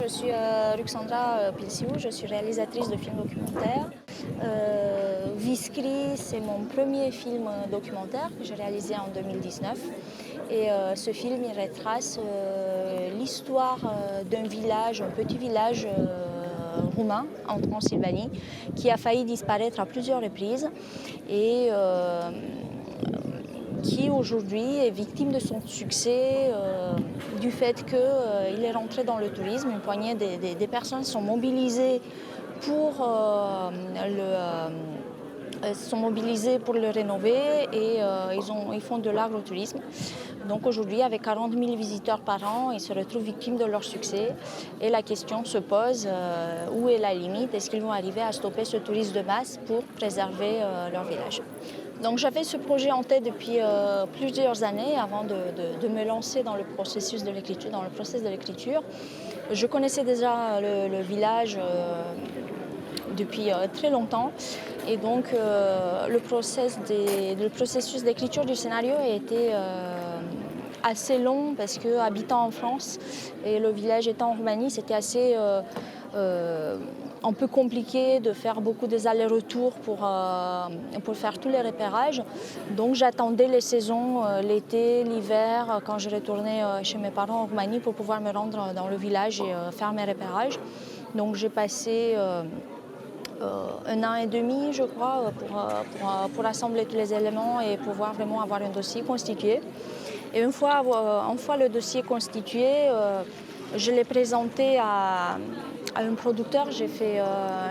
suis Ruxandra Pilsiou, je suis réalisatrice de films documentaires. Viskri, c'est mon premier film documentaire que j'ai réalisé en 2019. Et ce film, il retrace l'histoire d'un village, un petit village roumain en Transylvanie, qui a failli disparaître à plusieurs reprises et qui aujourd'hui est victime de son succès du fait qu'il est rentré dans le tourisme. Une poignée des personnes sont mobilisées pour le rénover et ils font de l'agrotourisme. Donc aujourd'hui, avec 40 000 visiteurs par an, ils se retrouvent victimes de leur succès. Et la question se pose, où est la limite? Est-ce qu'ils vont arriver à stopper ce tourisme de masse pour préserver leur village? Donc j'avais ce projet en tête depuis plusieurs années avant de me lancer dans le processus de l'écriture, Je connaissais déjà le village depuis très longtemps et donc le processus d'écriture du scénario a été assez long parce que habitant en France et le village étant en Roumanie, c'était assez un peu compliqué de faire beaucoup des allers-retours pour faire tous les repérages. Donc j'attendais les saisons, l'été, l'hiver, quand je retournais chez mes parents en Roumanie pour pouvoir me rendre dans le village et faire mes repérages. Donc j'ai passé un an et demi, je crois, pour assembler tous les éléments et pouvoir vraiment avoir un dossier constitué. Et une fois le dossier constitué, je l'ai présenté à un producteur. J'ai fait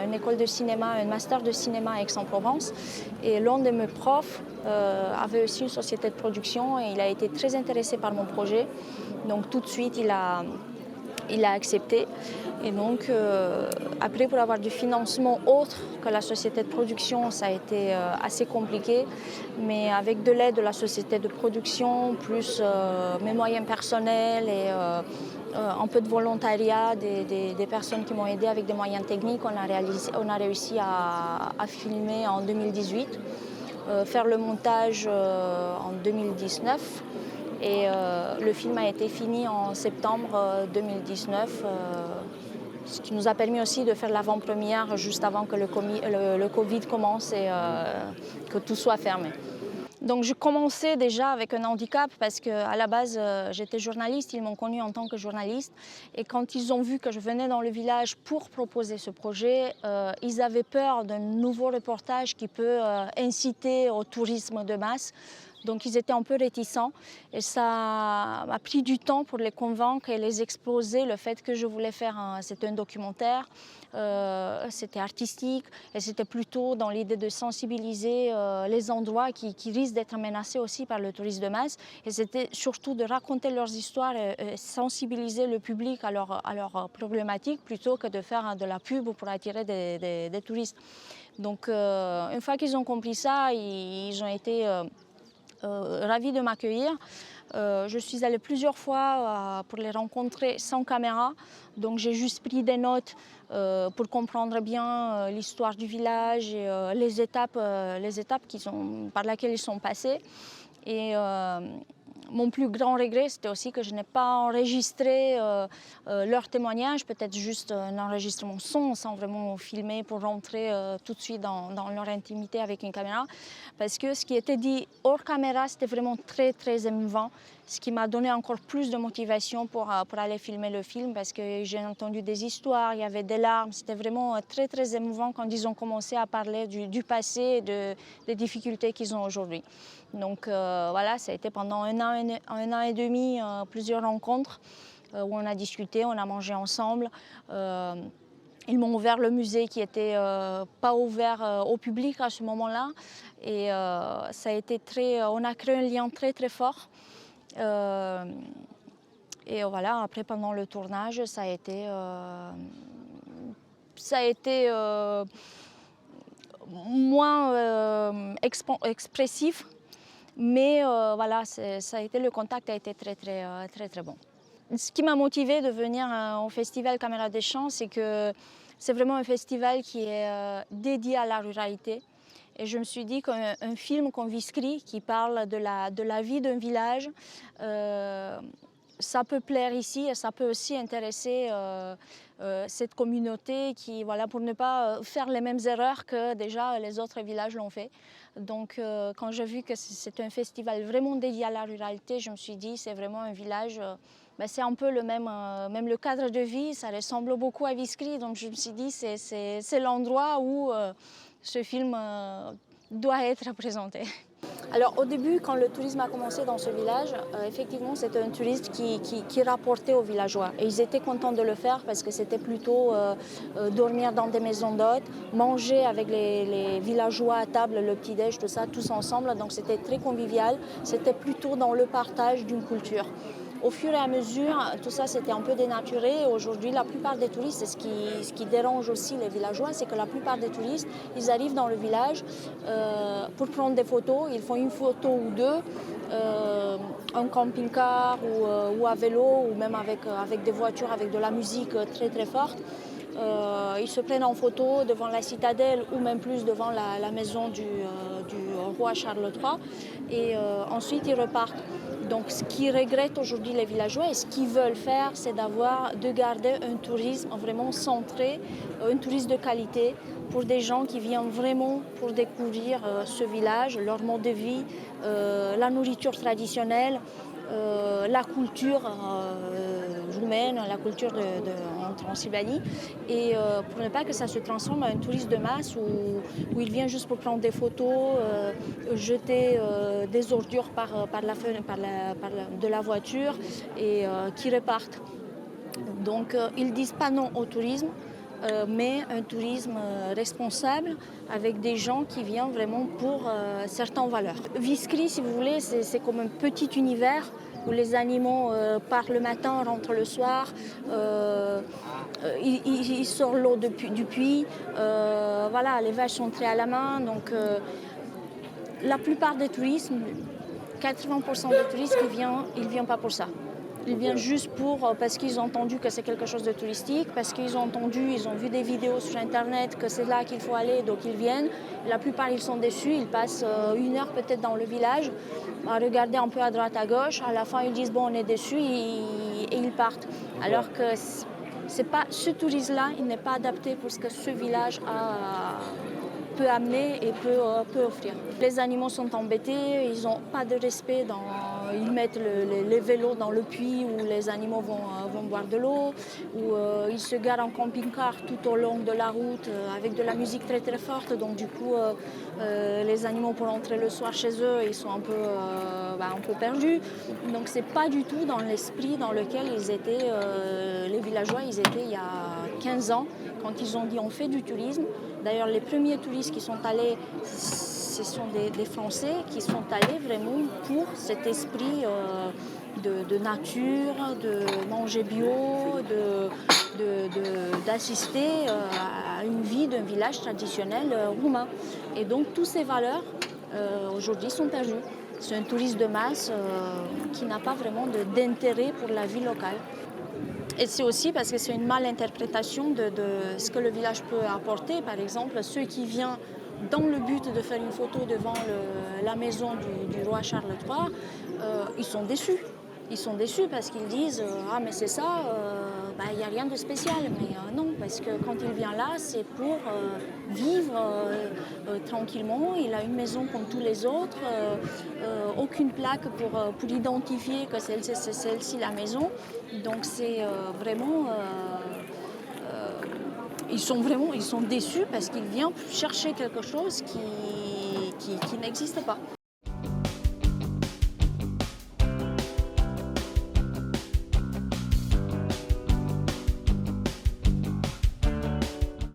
une école de cinéma, un master de cinéma à Aix-en-Provence. Et l'un de mes profs avait aussi une société de production et il a été très intéressé par mon projet. Donc tout de suite, il a accepté. Et donc après, pour avoir du financement autre que la société de production, ça a été assez compliqué. Mais avec de l'aide de la société de production, plus mes moyens personnels et un peu de volontariat des personnes qui m'ont aidé avec des moyens techniques, on a réussi à filmer en 2018, faire le montage en 2019. Et le film a été fini en septembre 2019, ce qui nous a permis aussi de faire l'avant-première juste avant que le Covid commence et que tout soit fermé. Donc je commençais déjà avec un handicap parce qu'à la base j'étais journaliste, ils m'ont connue en tant que journaliste et quand ils ont vu que je venais dans le village pour proposer ce projet, ils avaient peur d'un nouveau reportage qui peut inciter au tourisme de masse. Donc ils étaient un peu réticents et ça m'a pris du temps pour les convaincre et les exposer le fait que je voulais faire c'était un documentaire, c'était artistique et c'était plutôt dans l'idée de sensibiliser les endroits qui risquent d'être menacés aussi par le tourisme de masse et c'était surtout de raconter leurs histoires et sensibiliser le public à leurs problématiques plutôt que de faire de la pub pour attirer des touristes. Donc une fois qu'ils ont compris ça, ils ont été ravis de m'accueillir. Je suis allée plusieurs fois pour les rencontrer sans caméra, donc j'ai juste pris des notes pour comprendre bien l'histoire du village et les étapes par lesquelles ils sont passés. Et mon plus grand regret, c'était aussi que je n'ai pas enregistré leurs témoignages, peut-être juste un enregistrement son, sans vraiment filmer pour rentrer tout de suite dans leur intimité avec une caméra. Parce que ce qui était dit hors caméra, c'était vraiment très, très émouvant, ce qui m'a donné encore plus de motivation pour aller filmer le film, parce que j'ai entendu des histoires, il y avait des larmes, c'était vraiment très, très émouvant quand ils ont commencé à parler du passé et des difficultés qu'ils ont aujourd'hui. Donc voilà, ça a été pendant un an et demi, plusieurs rencontres où on a discuté, on a mangé ensemble. Ils m'ont ouvert le musée qui n'était pas ouvert au public à ce moment-là. Et ça a été on a créé un lien très très fort. Et voilà, après pendant le tournage, ça a été moins expressif. Mais voilà, le contact a été très très bon. Ce qui m'a motivée de venir au festival Caméra des Champs, c'est que c'est vraiment un festival qui est dédié à la ruralité. Et je me suis dit qu'un film comme Viskri, qui parle de la vie d'un village, ça peut plaire ici et ça peut aussi intéresser cette communauté qui, voilà, pour ne pas faire les mêmes erreurs que déjà les autres villages l'ont fait. Donc quand j'ai vu que c'est un festival vraiment dédié à la ruralité, je me suis dit c'est vraiment un village, c'est un peu le même le cadre de vie, ça ressemble beaucoup à Viskri. Donc je me suis dit c'est l'endroit où ce film doit être présenté. Alors au début, quand le tourisme a commencé dans ce village, effectivement c'était un touriste qui rapportait aux villageois. Et ils étaient contents de le faire parce que c'était plutôt dormir dans des maisons d'hôtes, manger avec les villageois à table, le petit-déj, tout ça, tous ensemble. Donc c'était très convivial, c'était plutôt dans le partage d'une culture. Au fur et à mesure, tout ça s'était un peu dénaturé. Aujourd'hui, la plupart des touristes, et ce qui dérange aussi les villageois, c'est que la plupart des touristes, ils arrivent dans le village pour prendre des photos. Ils font une photo ou deux, en camping-car ou à vélo, ou même avec des voitures, avec de la musique très très forte. Ils se prennent en photo devant la citadelle ou même plus devant la maison du roi Charles III et ensuite ils repartent. Donc ce qu'ils regrettent aujourd'hui les villageois et ce qu'ils veulent faire, c'est de garder un tourisme vraiment centré, un tourisme de qualité pour des gens qui viennent vraiment pour découvrir ce village, leur mode de vie, la nourriture traditionnelle, la culture roumaine, la culture en Transylvanie, et pour ne pas que ça se transforme en un tourisme de masse où il vient juste pour prendre des photos, jeter des ordures de la voiture et qui repartent. Donc ils disent pas non au tourisme, mais un tourisme responsable avec des gens qui viennent vraiment pour certaines valeurs. Viskri, si vous voulez, c'est comme un petit univers où les animaux partent le matin, rentrent le soir, ils sortent l'eau du puits, voilà, les vaches sont traitées à la main. Donc la plupart des touristes, 80% des touristes, ils viennent pas pour ça. Ils viennent juste parce qu'ils ont entendu que c'est quelque chose de touristique, parce qu'ils ont vu des vidéos sur Internet que c'est là qu'il faut aller, donc ils viennent. La plupart, ils sont déçus, ils passent 1 heure peut-être dans le village, à regarder un peu à droite, à gauche. À la fin, ils disent bon, on est déçus et ils partent. Alors que ce tourisme-là, il n'est pas adapté pour ce que ce village peut amener et peut offrir. Les animaux sont embêtés, ils n'ont pas de respect, ils mettent les vélos dans le puits où les animaux vont boire de l'eau, où ils se garent en camping-car tout au long de la route avec de la musique très très forte. Donc du coup, les animaux pour rentrer le soir chez eux, ils sont un peu perdus. Donc c'est pas du tout dans l'esprit dans lequel les villageois ils étaient il y a 15 ans, quand ils ont dit on fait du tourisme. D'ailleurs, les premiers touristes qui sont allés, ce sont des Français qui sont allés vraiment pour cet esprit de nature, de manger bio, d'assister à une vie d'un village traditionnel roumain. Et donc, toutes ces valeurs, aujourd'hui, sont perdues. C'est un tourisme de masse qui n'a pas vraiment d'intérêt pour la vie locale. Et c'est aussi parce que c'est une malinterprétation de ce que le village peut apporter. Par exemple, ceux qui viennent dans le but de faire une photo devant la maison du roi Charles III, ils sont déçus. Ils sont déçus parce qu'ils disent « Ah mais c'est ça, il n'y a rien de spécial ». Mais non, parce que quand il vient là, c'est pour vivre tranquillement. Il a une maison comme tous les autres, aucune plaque pour identifier que c'est celle-ci la maison. Donc c'est vraiment... ils sont déçus parce qu'ils viennent chercher quelque chose qui n'existe pas.